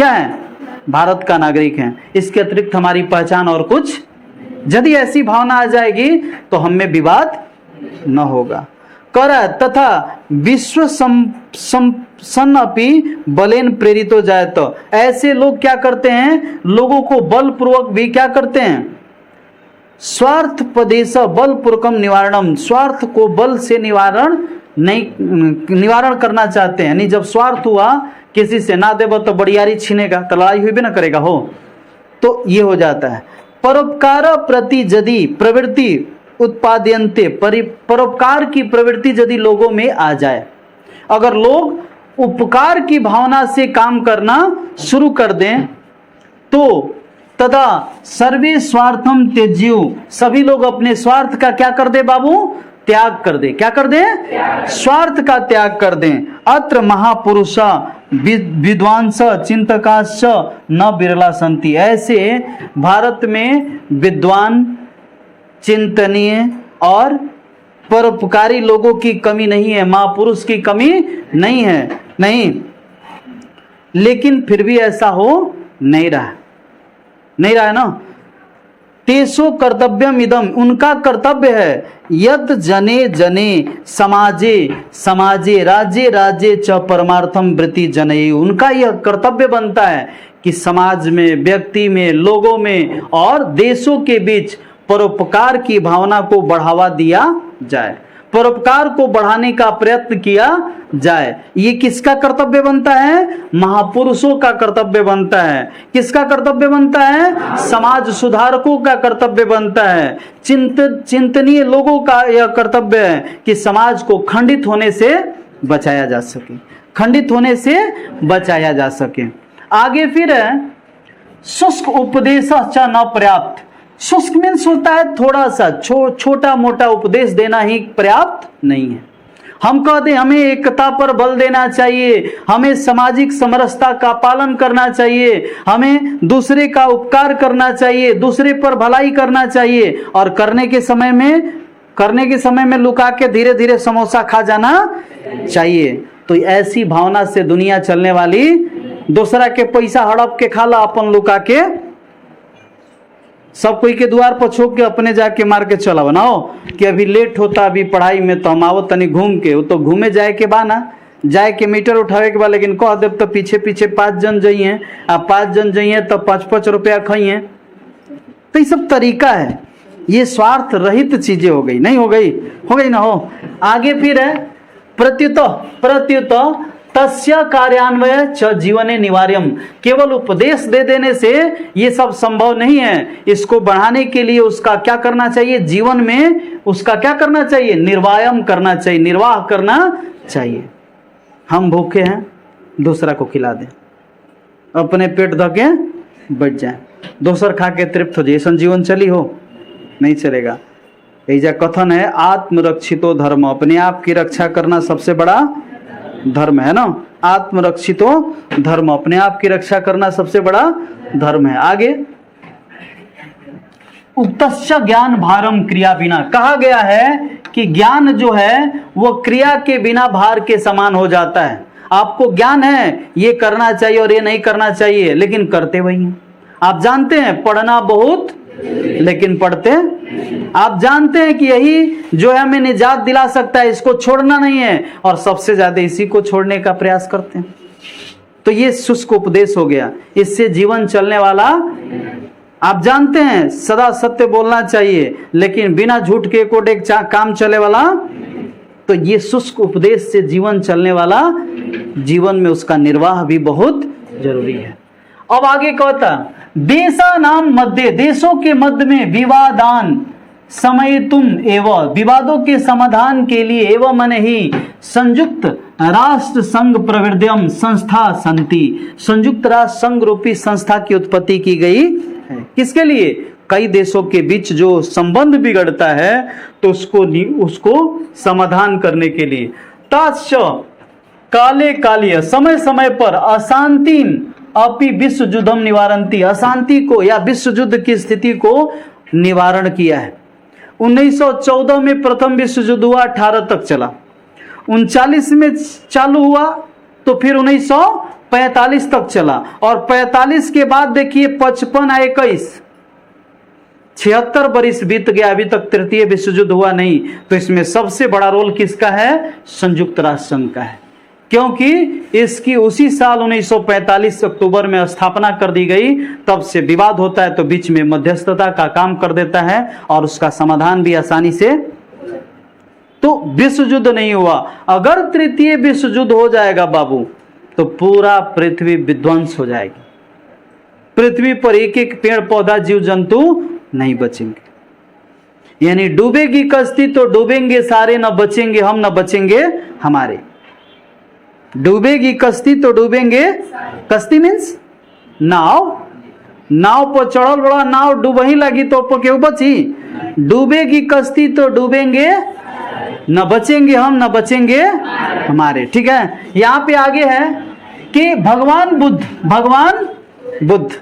क्या है, भारत का नागरिक है, इसके अतिरिक्त हमारी पहचान और कुछ। यदि ऐसी भावना आ जाएगी तो हम में विवाद न होगा। कर तथा विश्व सन अपि बलेन प्रेरित हो जाए, तो ऐसे लोग क्या करते हैं, लोगों को बलपूर्वक भी क्या करते हैं, स्वार्थ पदेश बल पूर्वकम निवारणम, स्वार्थ को बल से निवारण करना चाहते हैं। यानी जब स्वार्थ हुआ, किसी से ना देव तो बड़ियारी छीनेगा, तो लड़ाई हुई भी ना करेगा हो, तो ये हो जाता है। परोपकार प्रति यदि प्रवृत्ति उत्पाद्यन्ते, परोपकार की प्रवृत्ति यदि लोगों में आ जाए, अगर लोग उपकार की भावना से काम करना शुरू कर दें, तो तदा सर्वे स्वार्थम त्यज्यु, सभी लोग अपने स्वार्थ का क्या कर दे बाबू, त्याग कर दे। क्या कर दे, स्वार्थ का त्याग कर दें। अत्र महापुरुष विद्वांस चिंतकाश्च न बिरला संति, ऐसे भारत में विद्वान, चिंतनीय और परोपकारी लोगों की कमी नहीं है, महापुरुष की कमी नहीं है, नहीं। लेकिन फिर भी ऐसा हो नहीं रहा है ना। तेसो कर्तव्यम इदम, उनका कर्तव्य है, यद जने जने समाजे समाजे राज्य राज्य च परमार्थम वृत्ति जनयु, उनका यह कर्तव्य बनता है कि समाज में, व्यक्ति में, लोगों में और देशों के बीच परोपकार की भावना को बढ़ावा दिया जाए, परोपकार को बढ़ाने का प्रयत्न किया जाए। ये किसका कर्तव्य बनता है, महापुरुषों का कर्तव्य बनता है। किसका कर्तव्य बनता है, समाज सुधारकों का कर्तव्य बनता है, चिंतनीय लोगों का यह कर्तव्य है कि समाज को खंडित होने से बचाया जा सके, खंडित होने से बचाया जा सके। आगे फिर शुष्क उपदेश न पर्याप्त, शुष्क मीन्स होता है थोड़ा सा, छोटा मोटा उपदेश देना ही पर्याप्त नहीं है। हम कहते हैं हमें एकता पर बल देना चाहिए, हमें सामाजिक समरसता का पालन करना चाहिए, हमें दूसरे का उपकार करना चाहिए, दूसरे पर भलाई करना चाहिए, और करने के समय में लुका के धीरे धीरे समोसा खा जाना चाहिए। तो ऐसी भावना से दुनिया चलने वाली, दूसरा के पैसा हड़प के खा ला, अपन लुका के सब कोई के द्वार पर छोक के अपने जाके मार के चला बनाओ कि अभी लेट होता, अभी पढ़ाई में, तो हम आवो तनी घूम के, वो तो घूमे जाए के बा ना, जाए के मीटर उठावे के बाद, लेकिन कह देव तो पीछे पीछे 5 जन जाइए, आप 5 जन जाइए तो 5-5 रुपया खाइए। तो ये सब तरीका है, ये स्वार्थ रहित चीजें हो गई, नहीं हो गई, हो गई ना हो। आगे फिर है प्रत्युत तस्य कार्यान्वय च जीवने निवार्यम, केवल उपदेश दे देने से ये सब संभव नहीं है। इसको बढ़ाने के लिए उसका क्या करना चाहिए, जीवन में उसका क्या करना चाहिए, निर्वायम करना चाहिए, निर्वाह करना चाहिए। हम भूखे हैं, दूसरा को खिला दें, अपने पेट धके बैठ जाए, दूसर खा के तृप्त हो जाए, ऐसा जीवन चली हो, नहीं चलेगा। ऐसा कथन है, आत्मरक्षितो धर्म, अपने आप की रक्षा करना सबसे बड़ा धर्म है ना। आत्मरक्षितो धर्म, अपने आप की रक्षा करना सबसे बड़ा धर्म है। आगे उक्तस्य ज्ञान भारम क्रिया बिना, कहा गया है कि ज्ञान जो है वो क्रिया के बिना भार के समान हो जाता है। आपको ज्ञान है ये करना चाहिए और ये नहीं करना चाहिए, लेकिन करते वही हैं। आप जानते हैं पढ़ना बहुत, लेकिन पढ़ते, आप जानते हैं कि यही जो है हमें निजात दिला सकता है, इसको छोड़ना नहीं है, और सबसे ज्यादा इसी को छोड़ने का प्रयास करते हैं। तो ये शुष्क उपदेश हो गया, इससे जीवन चलने वाला। आप जानते हैं सदा सत्य बोलना चाहिए, लेकिन बिना झूठ के कोटेक काम चले वाला, तो ये शुष्क उपदेश से जीवन चलने वाला, जीवन में उसका निर्वाह भी बहुत जरूरी है। अब आगे कहता, देशा नाम मध्य, देशों के मध्य में विवादान समय तुम एवं, विवादों के समाधान के लिए एवं मन ही संयुक्त राष्ट्र संघ प्रवृद्धिम संस्था संति, संयुक्त राष्ट्र संघ रूपी संस्था की उत्पत्ति की गई है। किसके लिए, कई देशों के बीच जो संबंध बिगड़ता है तो उसको समाधान करने के लिए। ताश्च काले कालीय, समय समय पर अशांति अपि विश्व युद्धम निवारंती, अशांति को या विश्व युद्ध की स्थिति को निवारण किया है। 1914 में प्रथम विश्व युद्ध हुआ, 18 तक चला, 39 में चालू हुआ, तो फिर 45 तक चला, और 45 के बाद देखिए 55 और 21, 76 वर्ष बीत गया, अभी तक तृतीय विश्व युद्ध हुआ नहीं। तो इसमें सबसे बड़ा रोल किसका है? संयुक्त राष्ट्र संघ का है, क्योंकि इसकी उसी साल 1945 अक्टूबर में स्थापना कर दी गई। तब से विवाद होता है तो बीच में मध्यस्थता का काम कर देता है और उसका समाधान भी आसानी से। तो विश्व युद्ध नहीं हुआ। अगर तृतीय विश्व युद्ध हो जाएगा बाबू, तो पूरा पृथ्वी विध्वंस हो जाएगी। पृथ्वी पर एक एक पेड़ पौधा जीव जंतु नहीं बचेंगे। यानी डूबेगी कश्ती तो डूबेंगे सारे, न बचेंगे हम न बचेंगे हमारे। डूबेगी कश्ती तो डूबेंगे, कश्ती मीन्स नाव, नाव पर चढ़ल बड़ा नाव डूबही लगी तो ऊपर क्यों बची? डूबेगी कश्ती तो डूबेंगे, न बचेंगे हम न बचेंगे हमारे। ठीक है, यहां पे आगे है कि भगवान बुद्ध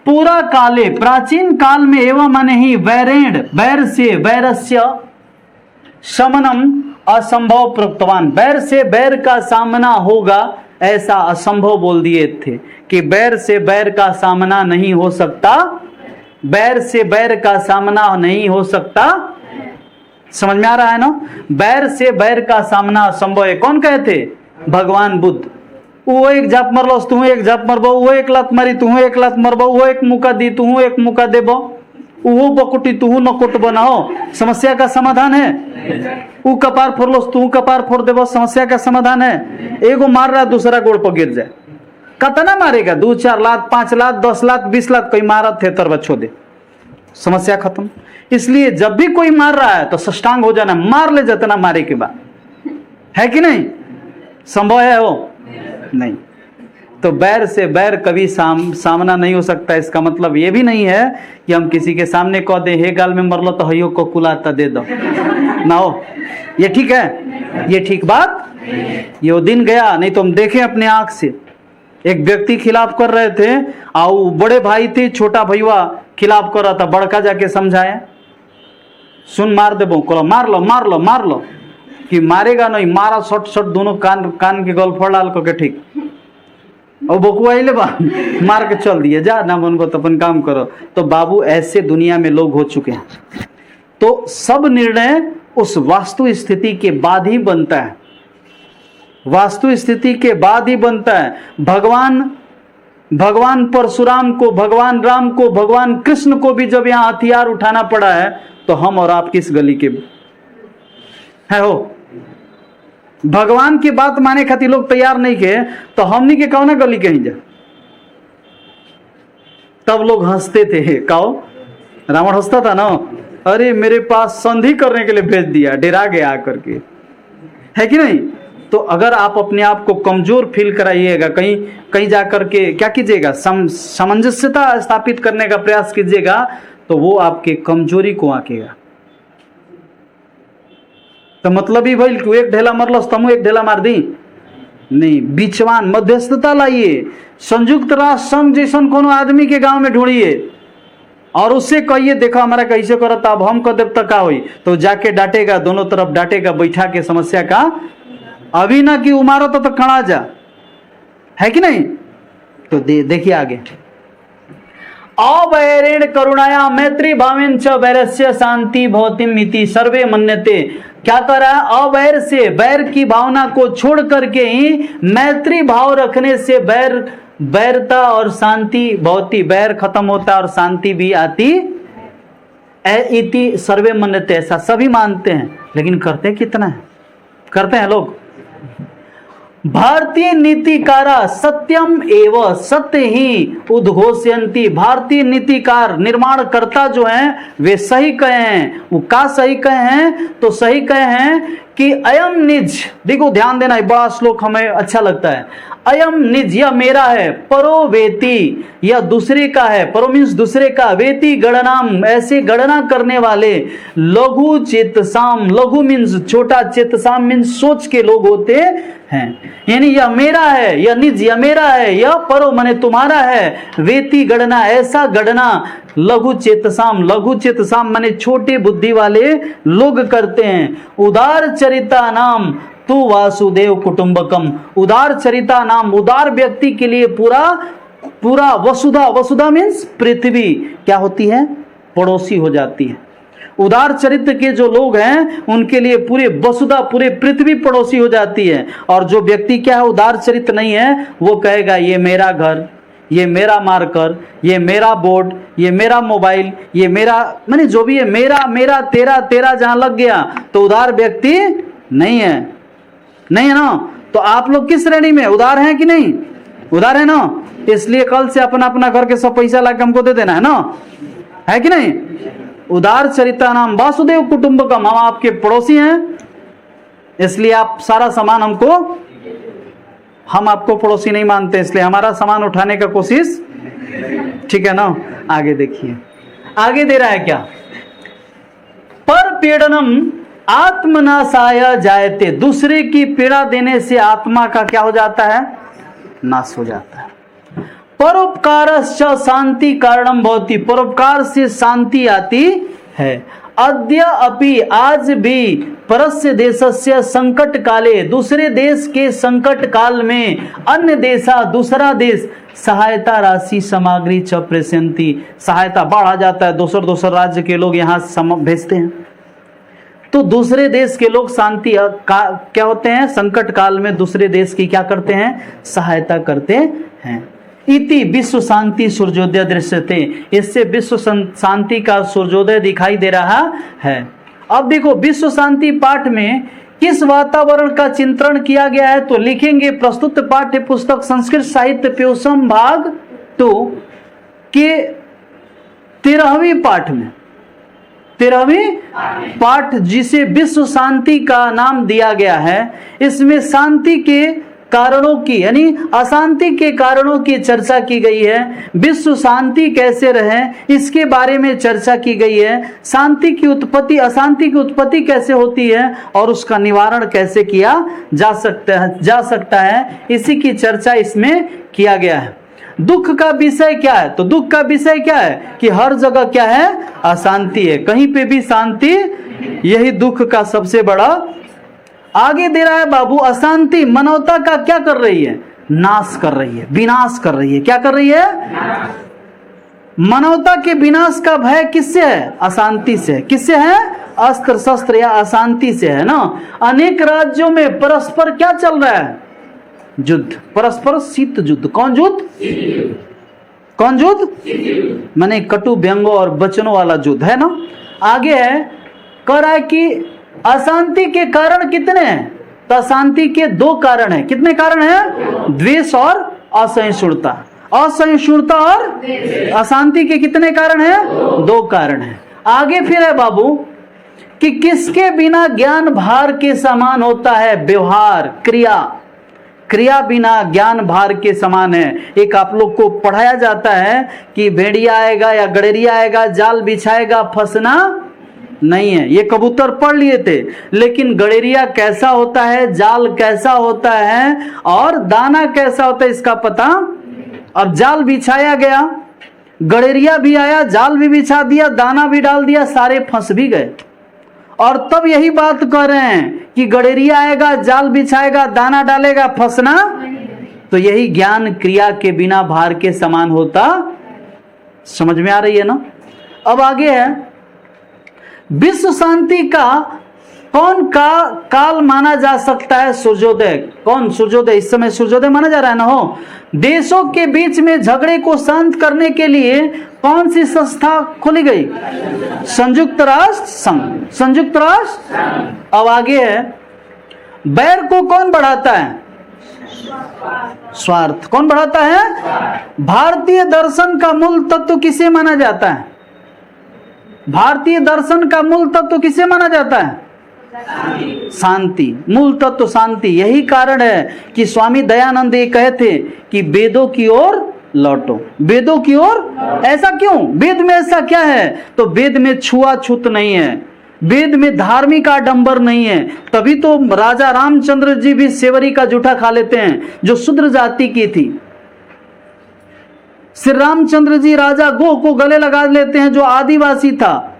पूरा काले प्राचीन काल में एवं मन ही वैरेण वैर से वैरस्य शमनम असंभव प्रोक्तवान। बैर से बैर का सामना होगा ऐसा असंभव बोल दिए थे कि बैर से बैर का सामना नहीं हो सकता, बैर से बैर का सामना नहीं हो सकता। समझ में आ रहा है ना? बैर से बैर का सामना असंभव है। कौन कहे थे? भगवान बुद्ध। वो एक जाप मरलो तू एक जाप मरबो, वो एक लात मारी तू एक लात मरबो, वो एक मुका दी तू एक मुका देबो, वो बकुटी तू नकुट बनाओ, समस्या का समाधान है। वो कपार फोड़लो तू कपार फोड़ देबो, समस्या का समाधान है। एगो मार रहा दूसरा गोड़ पर गिर जाए, कतना मारेगा? 2 4 लात 5 लात 10 लात 20 लात कोई मारा थे तरवा छो दे, समस्या खत्म। इसलिए जब भी कोई मार रहा है तो सष्टांग हो जाना, मार ले जितना मारे के बाद, है कि नहीं? संभव है हो? नहीं। तो बैर से बैर कभी सामना नहीं हो सकता। इसका मतलब ये भी नहीं है कि हम किसी के सामने कह दे हे गाल में मरलो तो हयो को कुलाता दे दो ना हो। ये ठीक है? ये ठीक बात? ये वो दिन गया नहीं तो हम देखें अपने आंख से। एक व्यक्ति खिलाफ कर रहे थे और बड़े भाई थे, छोटा भैया खिलाफ कर रहा था, बड़का जाके समझाया, सुन मार देबो, को मार लो मार लो मार लो, कि मारेगा नहीं, मारा शॉट शॉट दोनों कान के गल फोड़ डाल को ठीक, और बकुआ ले बा मार के चल दिए, जा ना मन को तो अपन काम करो। तो बाबू ऐसे दुनिया में लोग हो चुके हैं। तो सब निर्णय उस वास्तु स्थिति के बाद ही बनता है, वास्तु स्थिति के बाद ही बनता है। भगवान परशुराम को, भगवान राम को, भगवान कृष्ण को भी जब यहाँ हथियार उठाना पड़ा है तो हम और आप किस गली के है हो? भगवान की बात माने खातिर लोग तैयार नहीं के तो हमनी के कौन गली कहीं जा? तब लोग हंसते थे, कहो रावण हंसता था ना, अरे मेरे पास संधि करने के लिए भेज दिया, डरा गया आकर के, है कि नहीं? तो अगर आप अपने आप को कमजोर फील कराइएगा, कहीं जाकर के क्या कीजिएगा? सामंजस्यता स्थापित करने का प्रयास कीजिएगा, तो वो आपके कमजोरी को आकेगा। तो मतलब ही भाई तू एक ढेला मरलो तमु एक ढेला मार दी नहीं, बीचवान मध्यस्थता लाइए। संयुक्त राष्ट्र संघ जैसन कोनो आदमी के गांव में ढूंढिए और उससे कहिए देखो हमारा कैसे करता, अब हम कदम तक का हुई, तो जाके डांटेगा, दोनों तरफ डांटेगा, बैठा के समस्या का। अभी ना कि उमारो तो खड़ा जा, है कि नहीं? तो देखिए आगे, अवैरेण करुणाया मैत्री भावेन च वैरस्य शांति भवतिम इति सर्वे मन्यते। क्या कर रहा है? अवैर से, बैर की भावना को छोड़ करके ही मैत्री भाव रखने से बैरता और शांति भवती, बैर खत्म होता है और शांति भी आती इति सर्वे मन्यते। ऐसा सभी मानते हैं, लेकिन करते कितना है? करते हैं लोग? भारतीय नीतिकारा सत्यम एवं सत्य ही उद्घोषयन्ति। भारतीय नीतिकार निर्माणकर्ता जो हैं वे सही कहे हैं। वो का सही कहे हैं? तो सही कहे हैं कि अयम निज, देखो ध्यान देना, बड़ा श्लोक हमें अच्छा लगता है। अयम निज, यह मेरा है, परो वेति, यह दूसरे का है, परो मीन्स दूसरे का, वेति गणनाम, ऐसे गणना करने वाले, लघु चेतसाम, लघु मीन्स छोटा, चेतसाम मीन्स सोच के लोग होते हैं। यानी यह मेरा है, यह निज, यह मेरा है, यह परो माने तुम्हारा है, वेति गणना, ऐसा गणना लघु चेतसाम, लघु चेतसाम माने छोटे बुद्धि वाले लोग करते हैं। उदार चरिता नाम तु वासुदेव कुटुंबकम। उदार चरिता नाम उदार व्यक्ति के लिए पूरा वसुधा, वसुधा मीन्स पृथ्वी क्या होती है, पड़ोसी हो जाती है। उदार चरित्र के जो लोग हैं उनके लिए पूरे वसुधा, पूरे पृथ्वी पड़ोसी हो जाती है। और जो व्यक्ति क्या है, उदार चरित्र नहीं है, वो कहेगा ये मेरा घर, ये मेरा मार्कर, ये मेरा बोर्ड, ये मेरा मोबाइल, ये मेरा, माने जो भी है मेरा मेरा तेरा तेरा जहां लग गया तो उदार व्यक्ति नहीं है, नहीं है ना। तो आप लोग किस श्रेणी में, उदार हैं कि नहीं, उदार है ना। इसलिए कल से अपना अपना घर के सब पैसा लाके हमको दे देना है ना, है कि नहीं। उदार चरिता नाम वासुदेव कुटुंबकम, हम आपके पड़ोसी हैं, इसलिए आप सारा सामान हमको, हम आपको पड़ोसी नहीं मानते, इसलिए हमारा सामान उठाने का कोशिश, ठीक है ना। आगे देखिए, आगे दे रहा है क्या, पर पीड़नम आत्मनाशाय जायते, दूसरे की पीड़ा देने से आत्मा का क्या हो जाता है, नाश हो जाता है। परोपकारश्च शांति कारणम भवति, परोपकार से शांति आती है। अद्य अपि, आज भी, परस्य देशस्य संकट काले, दूसरे देश के संकट काल में, अन्य देशा, दूसरा देश, सहायता राशि सामग्री च प्रेषयन्ति, सहायता बढ़ा जाता है, दूसरे राज्य के लोग यहाँ भेजते हैं। तो दूसरे देश के लोग शांति क्या होते हैं, संकट काल में दूसरे देश की क्या करते हैं, सहायता करते हैं। इति विश्व शांति सूर्योदय दृश्यते, इससे विश्व शांति का सूर्योदय दिखाई दे रहा है। अब देखो विश्व शांति पाठ में किस वातावरण का चित्रण किया गया है, तो लिखेंगे प्रस्तुत पाठ्य पुस्तक संस्कृत साहित्य प्योसम भाग 2 के 13वीं पाठ में, 13वीं पाठ जिसे विश्व शांति का नाम दिया गया है, इसमें शांति के कारणों की यानी अशांति के कारणों की चर्चा की गई है। विश्व शांति कैसे रहे इसके बारे में चर्चा की गई है। शांति की उत्पत्ति, अशांति की उत्पत्ति कैसे होती है और उसका निवारण कैसे किया जा सकता है, इसी की चर्चा इसमें किया गया है। दुख का विषय क्या है, तो दुख का विषय क्या है कि हर जगह क्या है, अशांति है, कहीं पे भी शांति, यही दुख का सबसे बड़ा। आगे दे रहा है बाबू, अशांति मानवता का क्या कर रही है, नाश कर रही है, विनाश कर रही है। क्या कर रही है, मानवता के विनाश का भय किससे है, अशांति से। किससे है, अस्त्र शस्त्र या अशांति से है ना। अनेक राज्यों में परस्पर क्या चल रहा है, युद्ध, परस्पर शीत युद्ध। कौन युद्ध, कौन युद्ध, माने कटु व्यंगों और वचनों वाला युद्ध है ना। आगे है, कह रहा है कि अशांति के कारण कितने हैं, तो अशांति के 2 कारण हैं। कितने कारण हैं, द्वेष और असहिष्णुता। असहिष्णुता और अशांति के कितने कारण हैं, 2 कारण हैं। आगे फिर है बाबू कि किसके बिना ज्ञान भार के समान होता है, व्यवहार, क्रिया, क्रिया बिना ज्ञान भार के समान है। एक आप लोग को पढ़ाया जाता है कि भेड़िया आएगा या गड़ेरिया आएगा, जाल बिछाएगा, फंसना नहीं है। ये कबूतर पढ़ लिए थे, लेकिन गड़ेरिया कैसा होता है, जाल कैसा होता है और दाना कैसा होता है इसका पता। अब जाल बिछाया गया, गड़ेरिया भी आया, जाल भी बिछा दिया, दाना भी डाल दिया, सारे फंस भी गए। और तब यही बात कह रहे हैं कि गड़ेरिया आएगा, जाल बिछाएगा, दाना डालेगा, फंसना। तो यही ज्ञान क्रिया के बिना भार के समान होता। समझ में आ रही है ना। अब आगे है, विश्व शांति का कौन का काल माना जा सकता है, सूर्योदय। कौन सूर्योदय, इस समय सूर्योदय माना जा रहा है ना हो। देशों के बीच में झगड़े को शांत करने के लिए कौन सी संस्था खोली गई, संयुक्त राष्ट्र संघ, संयुक्त राष्ट्र। अब आगे है, बैर को कौन बढ़ाता है, स्वार्थ। कौन बढ़ाता है, भारतीय दर्शन का मूल तत्व किसे माना जाता है, भारतीय दर्शन का मूल तत्व किसे माना जाता है, शांति। मूल तत्व शांति। यही कारण है कि स्वामी दयानंद ये कहे थे कि वेदों की ओर लौटो, वेदों की ओर। ऐसा क्यों, वेद में ऐसा क्या है, तो वेद में छुआछूत नहीं है, वेद में धार्मिक आडंबर नहीं है। तभी तो राजा रामचंद्र जी भी सेवरी का जूठा खा लेते हैं, जो शूद्र जाति की थी। श्री रामचंद्र जी राजा गोह को गले लगा लेते हैं, जो आदिवासी था,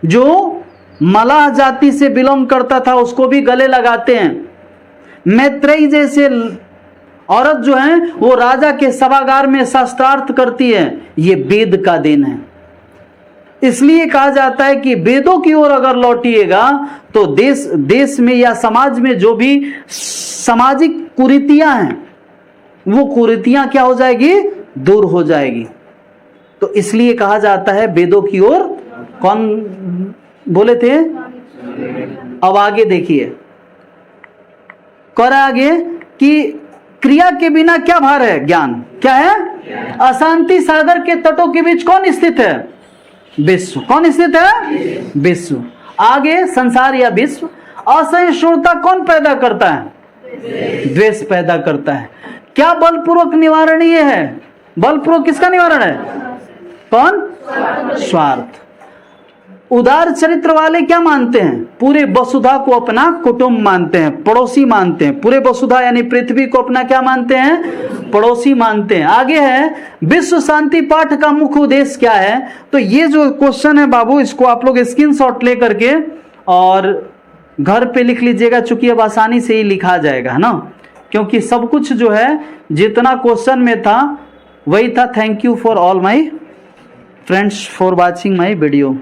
जो मलाह जाति से बिलोंग करता था उसको भी गले लगाते हैं। मैत्रेयी जैसे औरत जो है वो राजा के सभागार में शास्त्रार्थ करती है। ये वेद का देन है। इसलिए कहा जाता है कि वेदों की ओर अगर लौटिएगा तो देश में या समाज में जो भी सामाजिक कुरीतियां हैं वो कुरीतियां क्या हो जाएगी, दूर हो जाएगी। तो इसलिए कहा जाता है वेदों की ओर। कौन बोले थे? अब आगे देखिए, कर आगे कि क्रिया के बिना क्या भार है, ज्ञान क्या है। अशांति सागर के तटों के बीच कौन स्थित है, विश्व। कौन स्थित है, विश्व। आगे संसार या विश्व। असहिष्णुता कौन पैदा करता है, द्वेष पैदा करता है। क्या बलपूर्वक निवारणीय है, बलपूर्वक किसका निवारण है, कौन, स्वार्थ। उदार चरित्र वाले क्या मानते हैं, पूरे वसुधा को अपना कुटुंब मानते हैं, पड़ोसी मानते हैं। पूरे वसुधा यानी पृथ्वी को अपना क्या मानते हैं, पड़ोसी मानते हैं। आगे है विश्व शांति पाठ का मुख्य उद्देश्य क्या है। तो ये जो क्वेश्चन है बाबू, इसको आप लोग स्क्रीनशॉट ले करके और घर पे लिख लीजिएगा, चूंकि अब आसानी से ही लिखा जाएगा, है ना, क्योंकि सब कुछ जो है जितना क्वेश्चन में था वही था। Thank you for all my friends for watching my video.